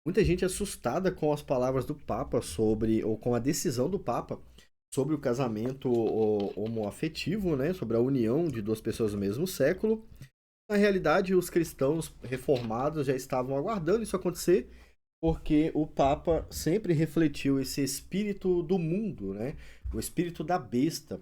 Muita gente é assustada com as palavras do Papa sobre, ou com a decisão do Papa sobre o casamento homoafetivo, né? Sobre a união de duas pessoas do mesmo século. Na realidade, os cristãos reformados já estavam aguardando isso acontecer, porque o Papa sempre refletiu esse espírito do mundo, né? O espírito da besta.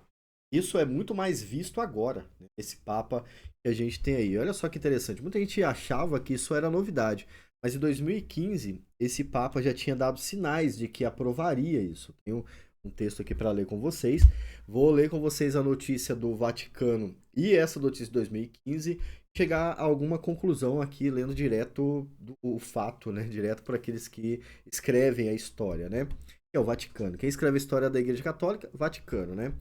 Isso é muito mais visto agora, né? Esse Papa que a gente tem aí. Olha só que interessante. Muita gente achava que isso era novidade, mas em 2015 esse Papa já tinha dado sinais de que aprovaria isso. Tenho um texto aqui para ler com vocês. Vou ler com vocês a notícia do Vaticano e essa notícia de 2015, chegar a alguma conclusão aqui, lendo direto o fato, né? Direto por aqueles que escrevem a história, né? Que é o Vaticano. Quem escreve a história da Igreja Católica? Vaticano, né?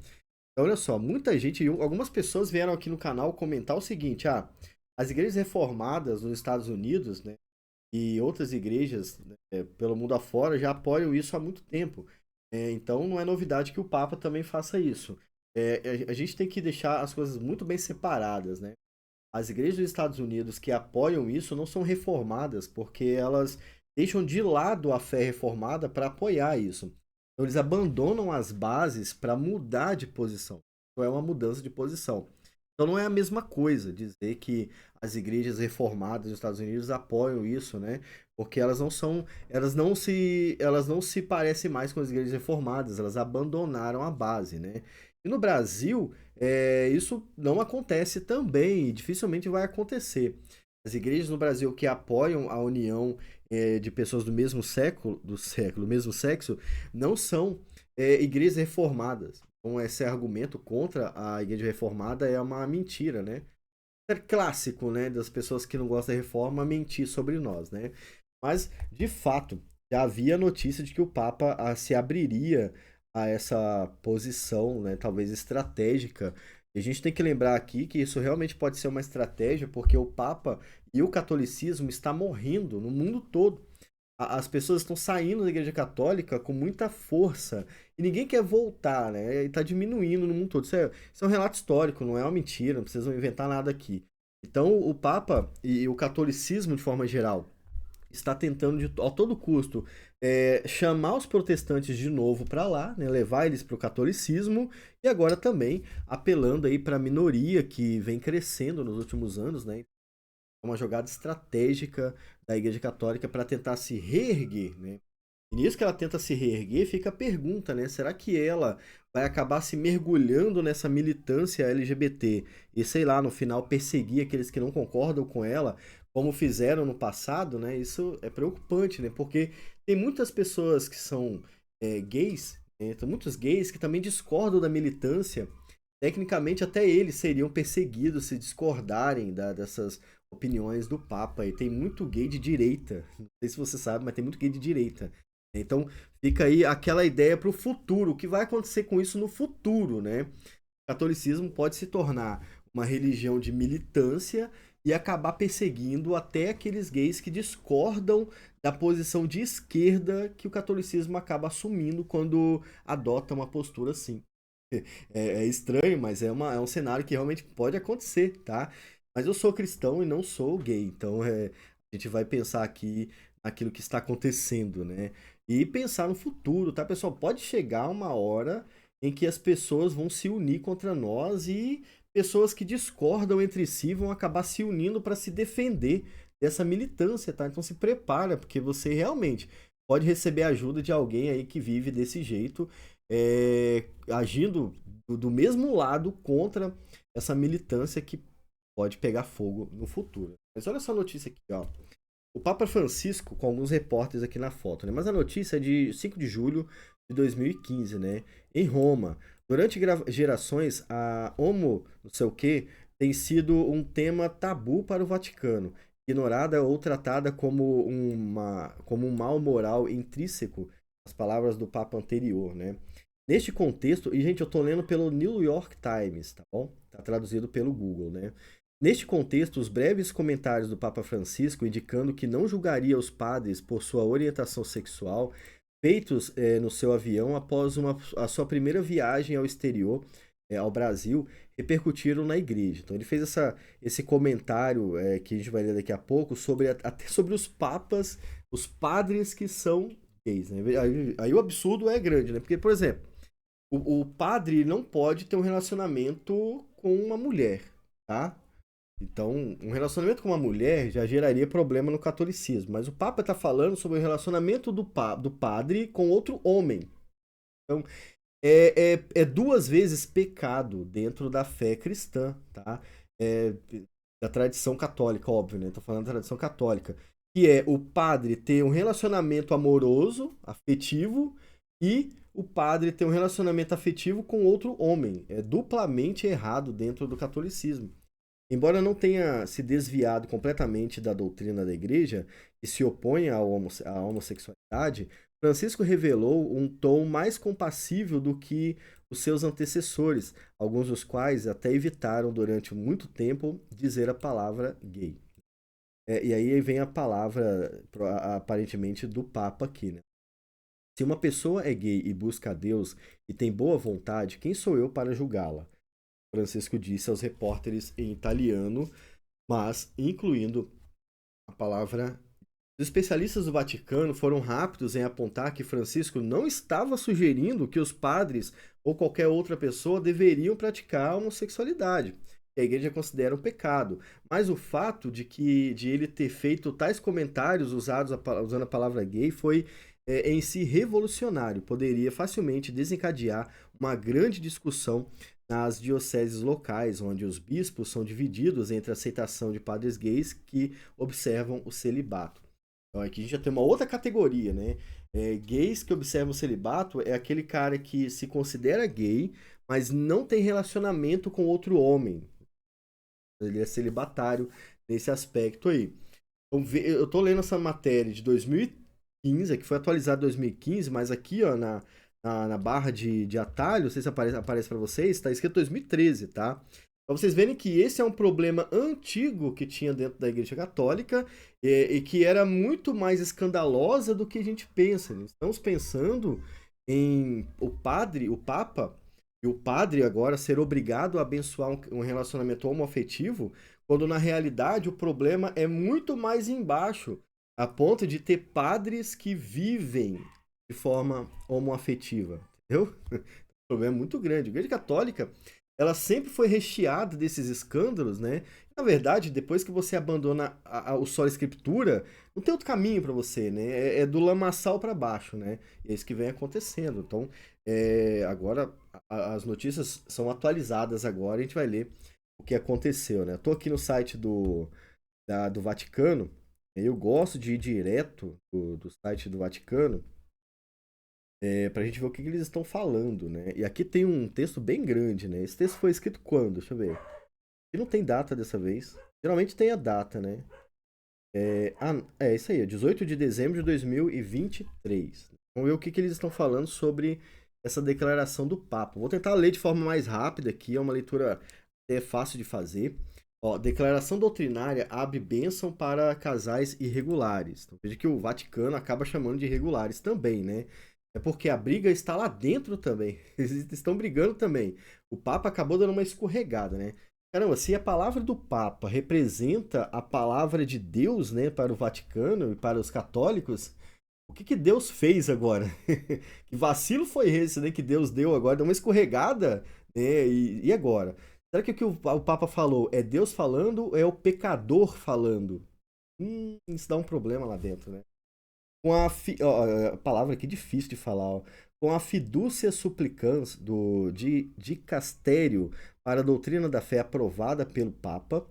Então, olha só, muita gente, algumas pessoas vieram aqui no canal comentar o seguinte: as igrejas reformadas nos Estados Unidos, né, e outras igrejas, né, pelo mundo afora já apoiam isso há muito tempo. Então, não é novidade que o Papa também faça isso. A gente tem que deixar as coisas muito bem separadas, né? As igrejas dos Estados Unidos que apoiam isso não são reformadas, porque elas deixam de lado a fé reformada para apoiar isso. Então, eles abandonam as bases para mudar de posição. Então, é uma mudança de posição. Então, não é a mesma coisa dizer que as igrejas reformadas dos Estados Unidos apoiam isso, né? Porque elas não são, elas não se parecem mais com as igrejas reformadas, elas abandonaram a base, né? E no Brasil, isso não acontece também e dificilmente vai acontecer. As igrejas no Brasil que apoiam a união de pessoas do mesmo sexo, não são igrejas reformadas. Então, esse argumento contra a igreja reformada é uma mentira, né? É clássico, né, das pessoas que não gostam da reforma mentir sobre nós, né? Mas, de fato, já havia notícia de que o Papa se abriria a essa posição, né, talvez estratégica. E a gente tem que lembrar aqui que isso realmente pode ser uma estratégia, porque o Papa e o catolicismo está morrendo no mundo todo. As pessoas estão saindo da Igreja Católica com muita força e ninguém quer voltar, né? E está diminuindo no mundo todo. Isso é um relato histórico, não é uma mentira, não precisam inventar nada aqui. Então, o Papa e o catolicismo, de forma geral, está tentando a todo custo chamar os protestantes de novo para lá, né, levar eles para o catolicismo e agora também apelando aí para a minoria que vem crescendo nos últimos anos, né? É uma jogada estratégica da Igreja Católica para tentar se reerguer, né? E nisso que ela tenta se reerguer, fica a pergunta, né? Será que ela vai acabar se mergulhando nessa militância LGBT e, sei lá, no final perseguir aqueles que não concordam com ela, como fizeram no passado, né? Isso é preocupante, né? Porque tem muitas pessoas que são gays, né? Tem muitos gays que também discordam da militância. Tecnicamente, até eles seriam perseguidos se discordarem dessas opiniões do Papa. E tem muito gay de direita. Não sei se você sabe, mas tem muito gay de direita. Então, fica aí aquela ideia para o futuro. O que vai acontecer com isso no futuro, né? O catolicismo pode se tornar uma religião de militância e acabar perseguindo até aqueles gays que discordam da posição de esquerda que o catolicismo acaba assumindo quando adota uma postura assim. É estranho, mas é um cenário que realmente pode acontecer, tá? Mas eu sou cristão e não sou gay, então a gente vai pensar aqui naquilo que está acontecendo, né? E pensar no futuro, tá, pessoal? Pode chegar uma hora em que as pessoas vão se unir contra nós e pessoas que discordam entre si vão acabar se unindo para se defender dessa militância, tá? Então se prepara, porque você realmente pode receber ajuda de alguém aí que vive desse jeito agindo do mesmo lado contra essa militância que pode pegar fogo no futuro. Mas olha essa notícia aqui, ó. O Papa Francisco, com alguns repórteres aqui na foto, né? Mas a notícia é de 5 de julho de 2015, né? Em Roma. Durante gerações, a homo não sei o que tem sido um tema tabu para o Vaticano, ignorada ou tratada como um mal moral intrínseco, as palavras do Papa anterior, né? Neste contexto, e gente, eu tô lendo pelo New York Times, tá bom? Tá traduzido pelo Google, né? Neste contexto, os breves comentários do Papa Francisco indicando que não julgaria os padres por sua orientação sexual, feitos no seu avião após a sua primeira viagem ao exterior, ao Brasil, repercutiram na igreja. Então ele fez esse comentário que a gente vai ler daqui a pouco sobre até sobre os papas os padres que são gays, né? Aí o absurdo é grande, né? Porque, por exemplo, o padre não pode ter um relacionamento com uma mulher, tá? Então, um relacionamento com uma mulher já geraria problema no catolicismo. Mas o Papa está falando sobre o relacionamento do padre com outro homem. Então, é duas vezes pecado dentro da fé cristã, tá? É, da tradição católica, óbvio, né? Tô falando da tradição católica. Que é o padre ter um relacionamento amoroso, afetivo, e o padre ter um relacionamento afetivo com outro homem. É duplamente errado dentro do catolicismo. Embora não tenha se desviado completamente da doutrina da igreja, que se opõe à homossexualidade, Francisco revelou um tom mais compassível do que os seus antecessores, alguns dos quais até evitaram durante muito tempo dizer a palavra gay. E aí vem a palavra, aparentemente, do Papa aqui, né? Se uma pessoa é gay e busca a Deus e tem boa vontade, quem sou eu para julgá-la? Francisco disse aos repórteres em italiano, mas incluindo a palavra. Os especialistas do Vaticano foram rápidos em apontar que Francisco não estava sugerindo que os padres ou qualquer outra pessoa deveriam praticar a homossexualidade, que a igreja considera um pecado, mas o fato de ele ter feito tais comentários usando a palavra gay foi em si revolucionário, poderia facilmente desencadear uma grande discussão nas dioceses locais, onde os bispos são divididos entre a aceitação de padres gays que observam o celibato. Então aqui a gente já tem uma outra categoria, né? Gays que observam o celibato é aquele cara que se considera gay, mas não tem relacionamento com outro homem. Ele é celibatário nesse aspecto aí. Então, eu tô lendo essa matéria de 2015, que foi atualizada em 2015, mas aqui, ó, na barra de atalho, não sei se aparece para vocês, está escrito 2013, tá? Para vocês verem que esse é um problema antigo que tinha dentro da Igreja Católica e que era muito mais escandalosa do que a gente pensa. Né? Estamos pensando em o padre, o Papa, e o padre agora ser obrigado a abençoar um relacionamento homoafetivo, quando na realidade o problema é muito mais embaixo, a ponto de ter padres que vivem de forma homoafetiva, entendeu? O problema é muito grande. A Igreja Católica, ela sempre foi recheada desses escândalos, né? Na verdade, depois que você abandona o solo escritura, não tem outro caminho para você, né? É do lamaçal para baixo, né? E é isso que vem acontecendo. Então, agora as notícias são atualizadas agora, a gente vai ler o que aconteceu, né? Eu tô aqui no site do Vaticano, eu gosto de ir direto do site do Vaticano, pra gente ver o que eles estão falando, né? E aqui tem um texto bem grande, né? Esse texto foi escrito quando? Deixa eu ver. E não tem data dessa vez. Geralmente tem a data, né? É isso aí, 18 de dezembro de 2023. Vamos ver o que eles estão falando sobre essa declaração do Papa. Vou tentar ler de forma mais rápida aqui, é uma leitura até fácil de fazer. Ó, declaração doutrinária abre bênção para casais irregulares. Então, veja que o Vaticano acaba chamando de irregulares também, né? É porque a briga está lá dentro também. Eles estão brigando também. O Papa acabou dando uma escorregada, né? Caramba, se a palavra do Papa representa a palavra de Deus, né, para o Vaticano e para os católicos, o que Deus fez agora? Que vacilo foi esse, né, que Deus deu agora? Deu uma escorregada, né? E agora? Será que o que o Papa falou é Deus falando ou é o pecador falando? Isso dá um problema lá dentro, né? A palavra aqui difícil de falar, ó. Com a fidúcia supplicans de Castério para a doutrina da fé aprovada pelo Papa,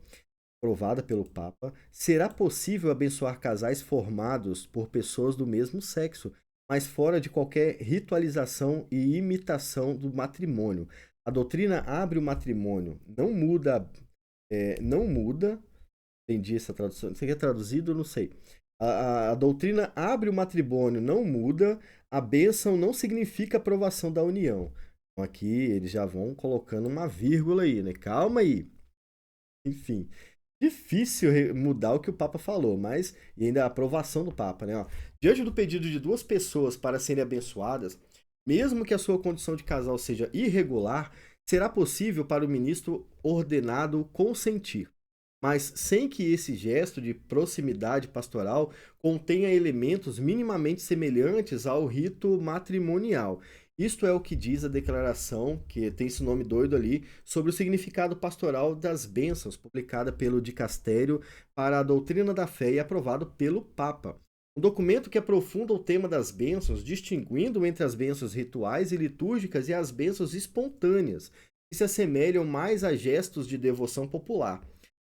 será possível abençoar casais formados por pessoas do mesmo sexo, mas fora de qualquer ritualização e imitação do matrimônio. A doutrina abre o matrimônio, não muda, entendi essa tradução, isso aqui é traduzido, não sei. A doutrina abre o matrimônio, não muda, a bênção não significa aprovação da união. Então aqui eles já vão colocando uma vírgula aí, né? Calma aí. Enfim, difícil mudar o que o Papa falou, mas e ainda a aprovação do Papa, né? Ó, diante do pedido de duas pessoas para serem abençoadas, mesmo que a sua condição de casal seja irregular, será possível para o ministro ordenado consentir. mas sem que esse gesto de proximidade pastoral contenha elementos minimamente semelhantes ao rito matrimonial. Isto é o que diz a declaração, que tem esse nome doido ali, sobre o significado pastoral das bênçãos, publicada pelo Dicastério para a Doutrina da Fé e aprovado pelo Papa. Um documento que aprofunda o tema das bênçãos, distinguindo entre as bênçãos rituais e litúrgicas e as bênçãos espontâneas, que se assemelham mais a gestos de devoção popular.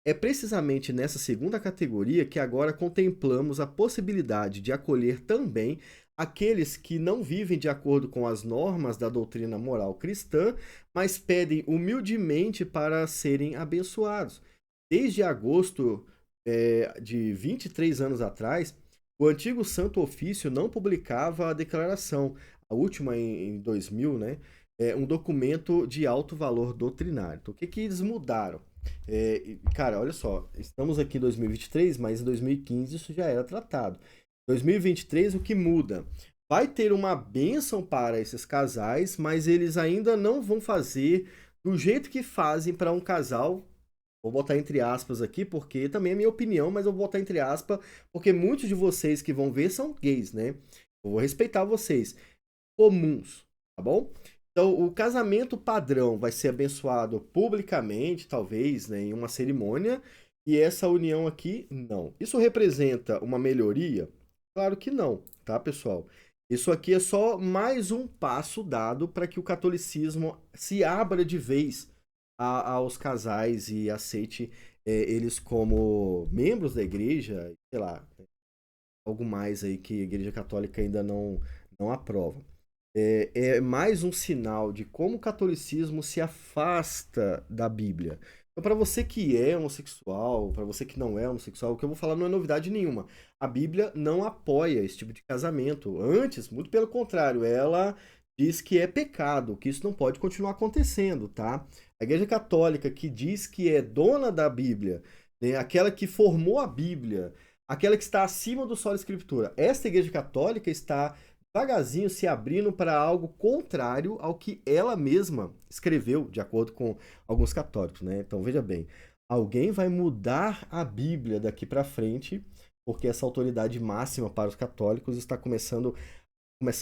É precisamente nessa segunda categoria que agora contemplamos a possibilidade de acolher também aqueles que não vivem de acordo com as normas da doutrina moral cristã, mas pedem humildemente para serem abençoados. Desde agosto de 23 anos atrás, o antigo Santo Ofício não publicava a declaração, a última em 2000, né? Um documento de alto valor doutrinário. Então, o que eles mudaram? Cara, olha só, estamos aqui em 2023, mas em 2015 isso já era tratado. 2023, o que muda? Vai ter uma bênção para esses casais, mas eles ainda não vão fazer do jeito que fazem para um casal. Vou botar entre aspas aqui, porque também é minha opinião, mas eu vou botar entre aspas, porque muitos de vocês que vão ver são gays, né? Eu vou respeitar vocês. Comuns, tá bom? Então, o casamento padrão vai ser abençoado publicamente, talvez, né, em uma cerimônia, e essa união aqui, não. Isso representa uma melhoria? Claro que não, tá, pessoal? Isso aqui é só mais um passo dado para que o catolicismo se abra de vez aos casais e aceite eles como membros da igreja, sei lá, algo mais aí que a Igreja Católica ainda não aprova. É mais um sinal de como o catolicismo se afasta da Bíblia. Então, para você que é homossexual, para você que não é homossexual, o que eu vou falar não é novidade nenhuma. A Bíblia não apoia esse tipo de casamento. Antes, muito pelo contrário, ela diz que é pecado, que isso não pode continuar acontecendo, tá? A Igreja Católica que diz que é dona da Bíblia, né, aquela que formou a Bíblia, aquela que está acima do solo escritura. Esta Igreja Católica está devagarzinho se abrindo para algo contrário ao que ela mesma escreveu, de acordo com alguns católicos, né? Então veja bem, alguém vai mudar a Bíblia daqui para frente, porque essa autoridade máxima para os católicos está começando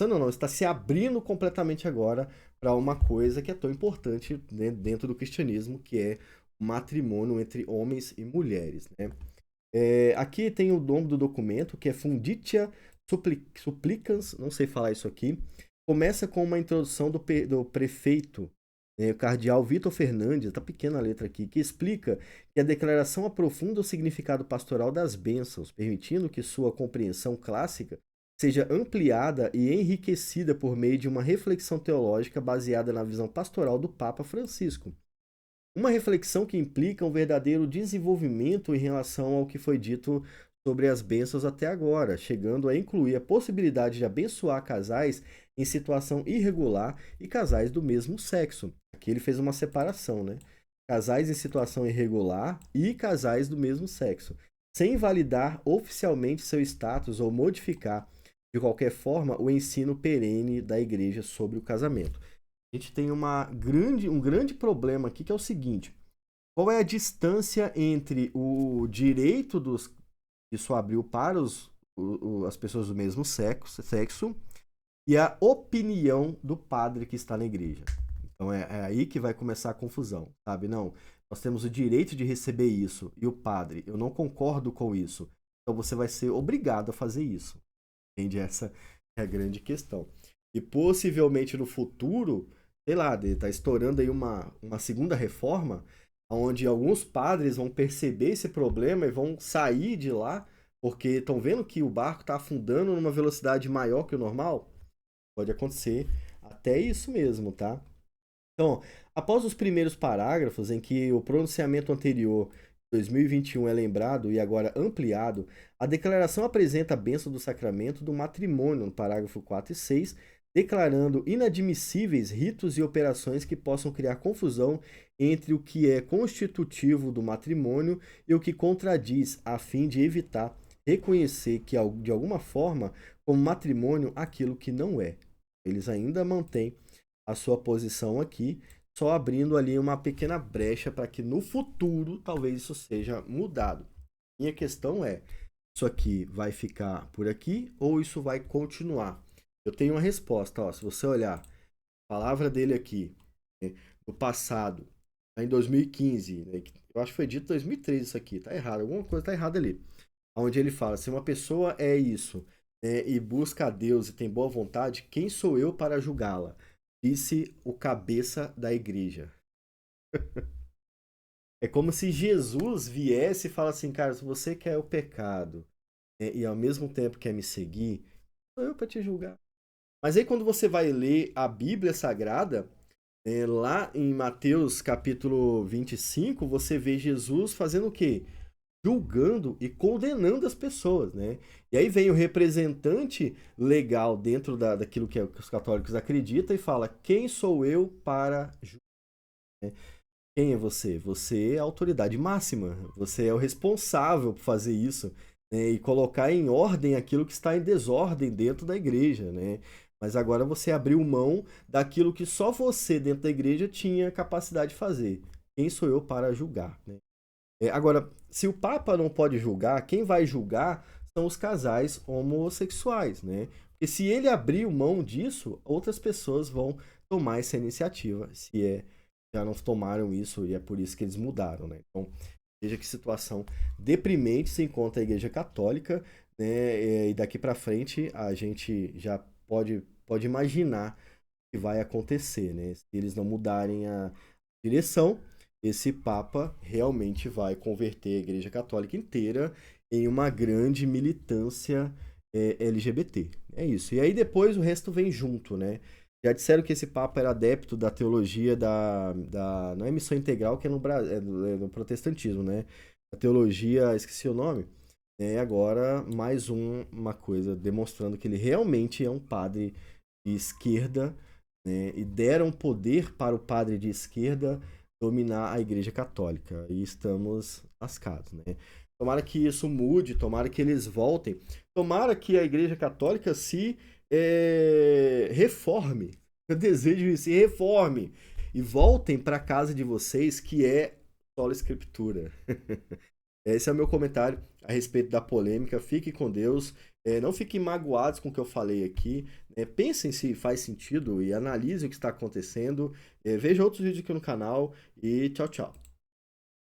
não, está se abrindo completamente agora para uma coisa que é tão importante, né, dentro do cristianismo, que é o matrimônio entre homens e mulheres, né? Aqui tem o nome do documento, que é Funditia Supplicans, não sei falar isso aqui. Começa com uma introdução do prefeito, o cardeal Vitor Fernandes, tá pequena a letra aqui, que explica que a declaração aprofunda o significado pastoral das bênçãos, permitindo que sua compreensão clássica seja ampliada e enriquecida por meio de uma reflexão teológica baseada na visão pastoral do Papa Francisco. Uma reflexão que implica um verdadeiro desenvolvimento em relação ao que foi dito sobre as bênçãos até agora, chegando a incluir a possibilidade de abençoar casais em situação irregular e casais do mesmo sexo. Aqui ele fez uma separação, né? Casais em situação irregular e casais do mesmo sexo, sem validar oficialmente seu status ou modificar de qualquer forma o ensino perene da igreja sobre o casamento. A gente tem um grande problema aqui, que é o seguinte: qual é a distância entre o direito que isso abriu para as pessoas do mesmo sexo e a opinião do padre que está na igreja? Então é aí que vai começar a confusão, sabe? Não, nós temos o direito de receber isso, e o padre, eu não concordo com isso, então você vai ser obrigado a fazer isso. Entende? Essa é a grande questão. E possivelmente no futuro, sei lá, tá estourando aí uma segunda reforma, onde alguns padres vão perceber esse problema e vão sair de lá, porque estão vendo que o barco está afundando numa velocidade maior que o normal. Pode acontecer até isso mesmo, tá? Então, após os primeiros parágrafos em que o pronunciamento anterior, 2021, é lembrado e agora ampliado, a declaração apresenta a bênção do sacramento do matrimônio, no parágrafo 4 e 6, declarando inadmissíveis ritos e operações que possam criar confusão entre o que é constitutivo do matrimônio e o que contradiz, a fim de evitar reconhecer que, de alguma forma, como matrimônio, aquilo que não é. Eles ainda mantêm a sua posição aqui só abrindo ali uma pequena brecha para que no futuro talvez isso seja mudado. Minha questão é, isso aqui vai ficar por aqui ou isso vai continuar? Eu tenho uma resposta, ó, se você olhar a palavra dele aqui, né, no passado, em 2015, né, eu acho que foi dito 2013 isso aqui, tá errado, alguma coisa tá errada ali. Onde ele fala, se uma pessoa é isso, né, e busca a Deus e tem boa vontade, quem sou eu para julgá-la? Disse o cabeça da igreja. É como se Jesus viesse e falasse assim, cara, se você quer o pecado, né, e ao mesmo tempo quer me seguir, sou eu para te julgar. Mas aí quando você vai ler a Bíblia Sagrada, lá em Mateus capítulo 25, você vê Jesus fazendo o quê? Julgando e condenando as pessoas, né? E aí vem o representante legal dentro daquilo que os católicos acreditam e fala: quem sou eu para julgar? Né? Quem é você? Você é a autoridade máxima. Você é o responsável por fazer isso, né? E colocar em ordem aquilo que está em desordem dentro da igreja, né? Mas agora você abriu mão daquilo que só você dentro da igreja tinha capacidade de fazer. Quem sou eu para julgar, né? Agora, se o Papa não pode julgar, quem vai julgar são os casais homossexuais, né? Porque se ele abrir mão disso, outras pessoas vão tomar essa iniciativa, se já não tomaram isso e é por isso que eles mudaram, né? Então, veja que situação deprimente se encontra a Igreja Católica, né? E daqui para frente a gente já pode imaginar o que vai acontecer, né? Se eles não mudarem a direção, esse Papa realmente vai converter a Igreja Católica inteira em uma grande militância LGBT. É isso. E aí depois o resto vem junto, né? Já disseram que esse Papa era adepto da teologia não é missão integral, que é no protestantismo, né? A teologia, esqueci o nome, agora mais uma coisa, demonstrando que ele realmente é um padre de esquerda, né? E deram poder para o padre de esquerda dominar a Igreja Católica. E estamos lascados, né? Tomara que isso mude, tomara que eles voltem, tomara que a Igreja Católica se reforme. Eu desejo isso, se reforme. E voltem para a casa de vocês, que é sola escritura. Esse é o meu comentário a respeito da polêmica. Fique com Deus. Não fiquem magoados com o que eu falei aqui. Pensem se faz sentido e analise o que está acontecendo. Veja outros vídeos aqui no canal. E tchau, tchau.